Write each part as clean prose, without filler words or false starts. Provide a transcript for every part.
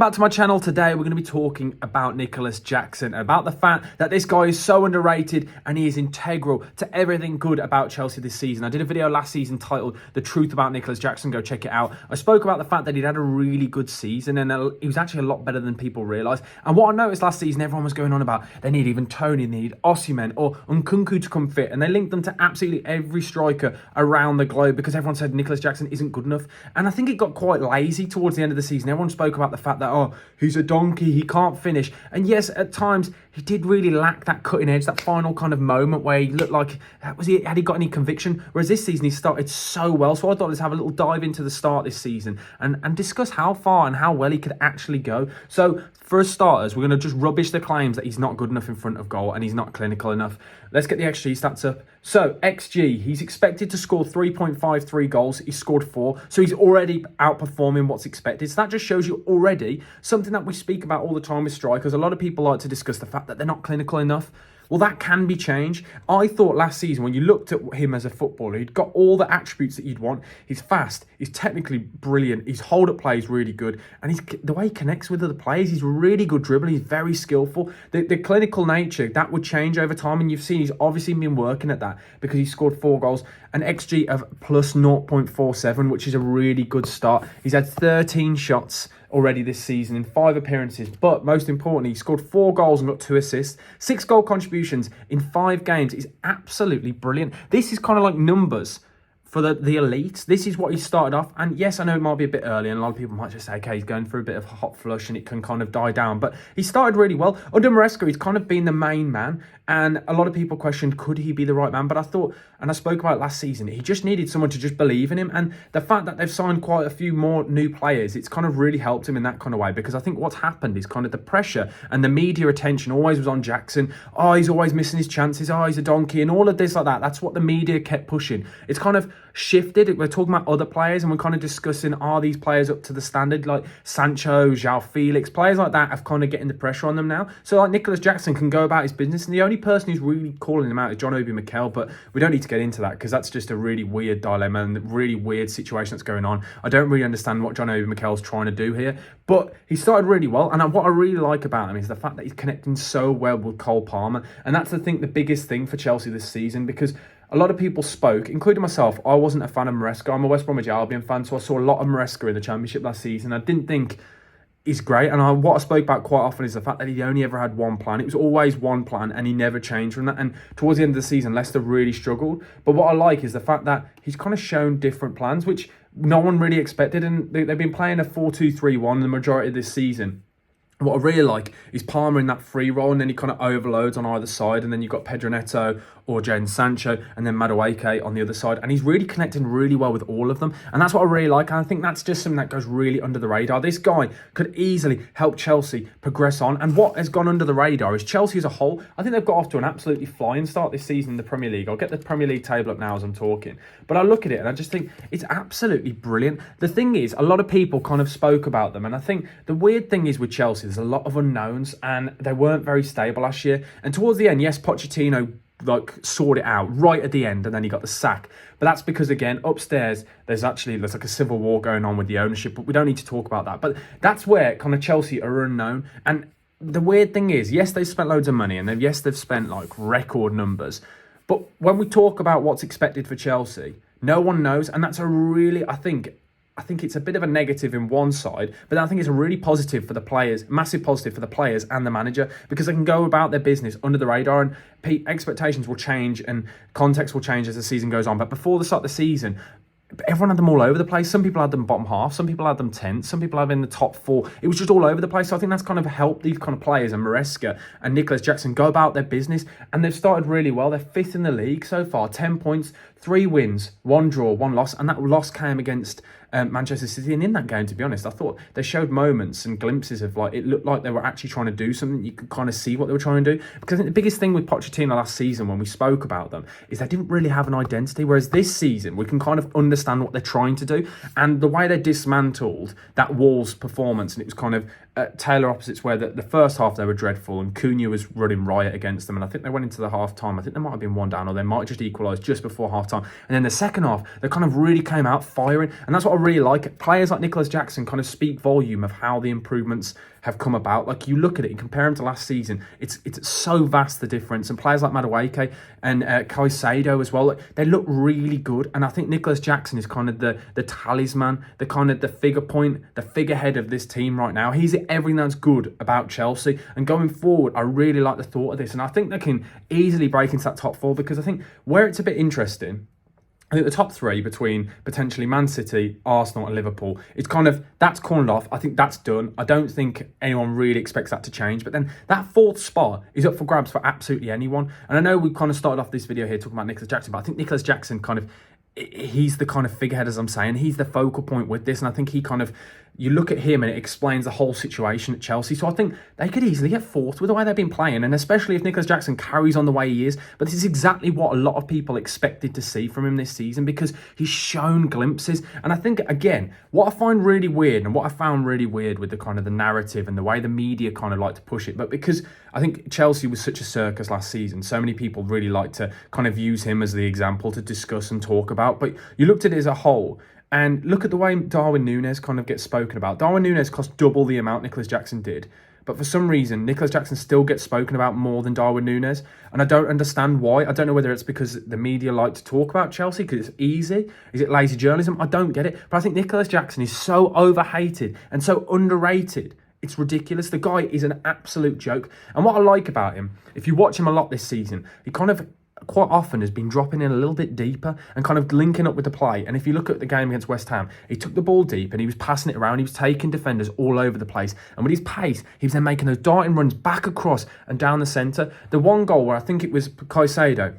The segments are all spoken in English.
Back to my channel today, we're going to be talking about Nicolas Jackson, about the fact that this guy is so underrated and he is integral to everything good about Chelsea this season. I did a video last season titled The Truth About Nicolas Jackson, go check it out. I spoke about the fact that he'd had a really good season and he was actually a lot better than people realise. And what I noticed last season, everyone was going on about they need even Tony, they need Osimhen or Nkunku to come fit, and they linked them to absolutely every striker around the globe because everyone said Nicolas Jackson isn't good enough. And I think it got quite lazy towards the end of the season. Everyone spoke about the fact that, oh, he's a donkey, he can't finish. And yes, at times, he did really lack that cutting edge, that final kind of moment where he looked like, had he got any conviction? Whereas this season, he started so well. So I thought let's have a little dive into the start this season and discuss how far and how well he could actually go. So for starters, we're going to just rubbish the claims that he's not good enough in front of goal and he's not clinical enough. Let's get the XG stats up. So, XG, he's expected to score 3.53 goals. He scored 4. So he's already outperforming what's expected. So that just shows you already something that we speak about all the time with strikers. A lot of people like to discuss the fact that they're not clinical enough. Well, that can be changed. I thought last season, when you looked at him as a footballer, he'd got all the attributes that you'd want. He's fast. He's technically brilliant. His hold-up play is really good. And the way he connects with other players, he's really good dribbling. He's very skillful. The clinical nature, that would change over time. And you've seen he's obviously been working at that because he scored 4 goals. An XG of plus 0.47, which is a really good start. He's had 13 shots already this season in 5 appearances, but most importantly, he scored 4 goals and got 2 assists. 6 goal contributions in 5 games is absolutely brilliant. This is kind of like numbers for the elite. This is what he started off. And yes, I know it might be a bit early and a lot of people might just say, okay, he's going through a bit of a hot flush and it can kind of die down. But he started really well. Under Maresca, he's kind of been the main man. And a lot of people questioned, could he be the right man? But I thought, and I spoke about it last season, he just needed someone to just believe in him. And the fact that they've signed quite a few more new players, it's kind of really helped him in that kind of way. Because I think what's happened is kind of the pressure and the media attention always was on Jackson. Oh, he's always missing his chances. Oh, he's a donkey and all of this like that. That's what the media kept pushing. It's kind of shifted. We're talking about other players and we're kind of discussing, are these players up to the standard? Like Sancho, João Felix, players like that have kind of getting the pressure on them now. So like Nicolas Jackson can go about his business, and the only person who's really calling him out is John Obi Mikel, but we don't need to get into that because that's just a really weird dilemma and a really weird situation that's going on. I don't really understand what John Obi Mikel's trying to do here, but he started really well, and what I really like about him is the fact that he's connecting so well with Cole Palmer, and that's, I think, the biggest thing for Chelsea this season, because a lot of people spoke, including myself. I wasn't a fan of Maresca. I'm a West Bromwich Albion fan, so I saw a lot of Maresca in the Championship last season. I didn't think he's great, and what I spoke about quite often is the fact that he only ever had one plan. It was always one plan, and he never changed from that. And towards the end of the season, Leicester really struggled. But what I like is the fact that he's kind of shown different plans, which no one really expected. And they've been playing a 4-2-3-1 the majority of this season. What I really like is Palmer in that free role, and then he kind of overloads on either side, and then you've got Pedro Neto or Jadon Sancho, and then Madueke on the other side, and he's really connecting really well with all of them, and that's what I really like, and I think that's just something that goes really under the radar. This guy could easily help Chelsea progress on, and what has gone under the radar is Chelsea as a whole. I think they've got off to an absolutely flying start this season in the Premier League. I'll get the Premier League table up now as I'm talking, but I look at it and I just think it's absolutely brilliant. The thing is, a lot of people kind of spoke about them, and I think the weird thing is with Chelsea, there's a lot of unknowns, and they weren't very stable last year. And towards the end, yes, Pochettino sorted it out right at the end, and then he got the sack. But that's because, again, upstairs there's like a civil war going on with the ownership. But we don't need to talk about that. But that's where kind of Chelsea are unknown. And the weird thing is, yes, they've spent loads of money, and they've spent like record numbers. But when we talk about what's expected for Chelsea, no one knows, and that's a really, I think it's a bit of a negative in one side, but I think it's a really positive for the players, massive positive for the players and the manager, because they can go about their business under the radar, and expectations will change and context will change as the season goes on. But before the start of the season, everyone had them all over the place. Some people had them bottom half, some people had them 10th, some people had them in the top 4. It was just all over the place. So I think that's kind of helped these kind of players, and Maresca and Nicolas Jackson, go about their business, and they've started really well. They're 5th in the league so far, 10 points, 3 wins, 1 draw, 1 loss, and that loss came against Manchester City. And in that game, to be honest, I thought they showed moments and glimpses of, like, it looked like they were actually trying to do something. You could kind of see what they were trying to do, because I think the biggest thing with Pochettino last season when we spoke about them is they didn't really have an identity, whereas this season we can kind of understand what they're trying to do, and the way they dismantled that Wolves performance, and it was kind of Taylor opposites, where the first half they were dreadful and Cunha was running riot against them, and I think they went into the half time, I think they might have been 1 down, or they might just equalise just before half time, and then the second half they kind of really came out firing, and that's what I really like, players like Nicolas Jackson kind of speak volume of how the improvements have come about. Like, you look at it and compare him to last season, it's so vast, the difference. And players like Madueke and Caicedo as well, like, they look really good. And I think Nicolas Jackson is kind of the talisman, the kind of the figure point, the figurehead of this team right now. He's everything that's good about Chelsea. And going forward, I really like the thought of this. And I think they can easily break into that top four, because I think where it's a bit interesting, I think the top three between potentially Man City, Arsenal and Liverpool, it's kind of, that's cornered off. I think that's done. I don't think anyone really expects that to change. But then that fourth spot is up for grabs for absolutely anyone. And I know we kind of started off this video here talking about Nicolas Jackson, but I think Nicolas Jackson kind of, he's the kind of figurehead, as I'm saying. He's the focal point with this. And I think he kind of, you look at him and it explains the whole situation at Chelsea. So I think they could easily get fourth with the way they've been playing, and especially if Nicolas Jackson carries on the way he is. But this is exactly what a lot of people expected to see from him this season, because he's shown glimpses. And I think, again, what I find really weird, and what I found really weird with the kind of the narrative and the way the media kind of like to push it, but because I think Chelsea was such a circus last season, so many people really like to kind of use him as the example to discuss and talk about. But you looked at it as a whole, and look at the way Darwin Núñez kind of gets spoken about. Darwin Núñez cost double the amount Nicolas Jackson did. But for some reason, Nicolas Jackson still gets spoken about more than Darwin Núñez. And I don't understand why. I don't know whether it's because the media like to talk about Chelsea because it's easy. Is it lazy journalism? I don't get it. But I think Nicolas Jackson is so overhated and so underrated. It's ridiculous. The guy is an absolute joke. And what I like about him, if you watch him a lot this season, he kind of quite often has been dropping in a little bit deeper and kind of linking up with the play. And if you look at the game against West Ham, he took the ball deep and he was passing it around. He was taking defenders all over the place. And with his pace, he was then making those darting runs back across and down the centre. The one goal where I think it was Caicedo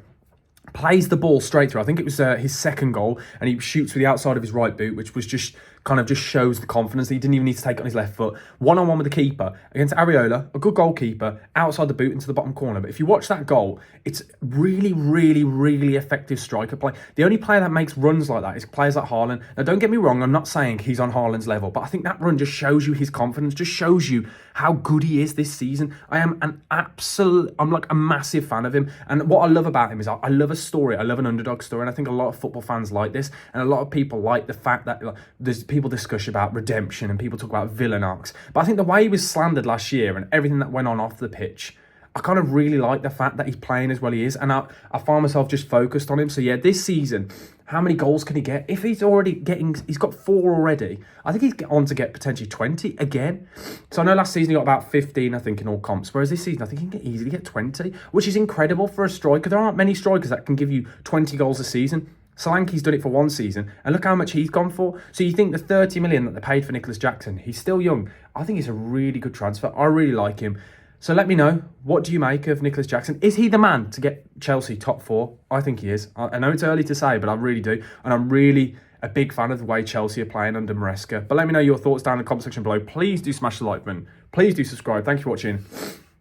plays the ball straight through. I think it was his second goal, and he shoots with the outside of his right boot, which was just kind of just shows the confidence. He didn't even need to take it on his left foot. One-on-one with the keeper against Areola, a good goalkeeper, outside the boot into the bottom corner. But if you watch that goal, it's really, really, really effective striker play. The only player that makes runs like that is players like Haaland. Now, don't get me wrong, I'm not saying he's on Haaland's level, but I think that run just shows you his confidence, just shows you how good he is this season. I'm like a massive fan of him. And what I love about him is I love a story. I love an underdog story. And I think a lot of football fans like this. And a lot of people like the fact that there's people discuss about redemption and people talk about villain arcs. But I think the way he was slandered last year and everything that went on off the pitch, I kind of really like the fact that he's playing as well he is. And I find myself just focused on him. So yeah, this season, how many goals can he get? If he's he's got 4 already, I think he's on to get potentially 20 again. So I know last season he got about 15, I think, in all comps. Whereas this season, I think he can easily get 20, which is incredible for a striker. There aren't many strikers that can give you 20 goals a season. Solanke's done it for one season, and look how much he's gone for. So you think the 30 million that they paid for Nicolas Jackson, he's still young. I think it's a really good transfer. I really like him. So let me know, what do you make of Nicolas Jackson? Is he the man to get Chelsea top 4? I think he is. I know it's early to say, but I really do. And I'm really a big fan of the way Chelsea are playing under Maresca. But let me know your thoughts down in the comment section below. Please do smash the like button. Please do subscribe. Thank you for watching.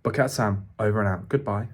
Bucket Sam, over and out. Goodbye.